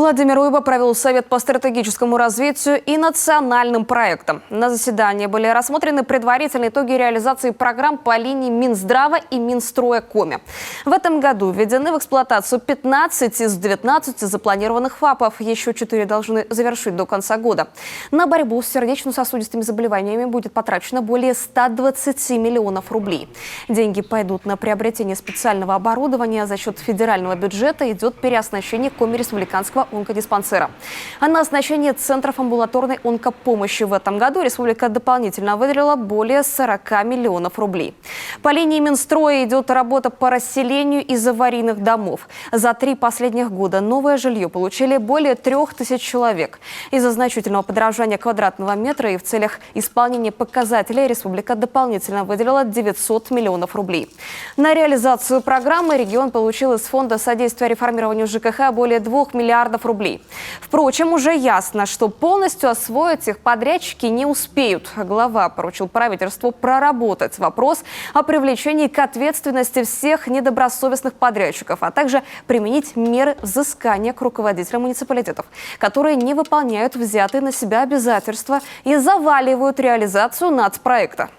Владимир Уйба провел совет по стратегическому развитию и национальным проектам. На заседании были рассмотрены предварительные итоги реализации программ по линии Минздрава и Минстроя Коми. В этом году введены в эксплуатацию 15 из 19 запланированных ФАПов. Еще 4 должны завершить до конца года. На борьбу с сердечно-сосудистыми заболеваниями будет потрачено более 120 миллионов рублей. Деньги пойдут на приобретение специального оборудования. За счет федерального бюджета идет переоснащение Коми республиканского онкодиспансера. А на оснащение центров амбулаторной онкопомощи в этом году республика дополнительно выделила более 40 миллионов рублей. По линии Минстроя идет работа по расселению из аварийных домов. За 3 последних года новое жилье получили более 3000 человек. Из-за значительного подорожания квадратного метра и в целях исполнения показателей республика дополнительно выделила 900 миллионов рублей. На реализацию программы регион получил из Фонда содействия реформированию ЖКХ более 2 миллиардов рублей. Впрочем, уже ясно, что полностью освоить их подрядчики не успеют. Глава поручил правительству проработать вопрос о привлечении к ответственности всех недобросовестных подрядчиков, а также применить меры взыскания к руководителям муниципалитетов, которые не выполняют взятые на себя обязательства и заваливают реализацию нацпроекта.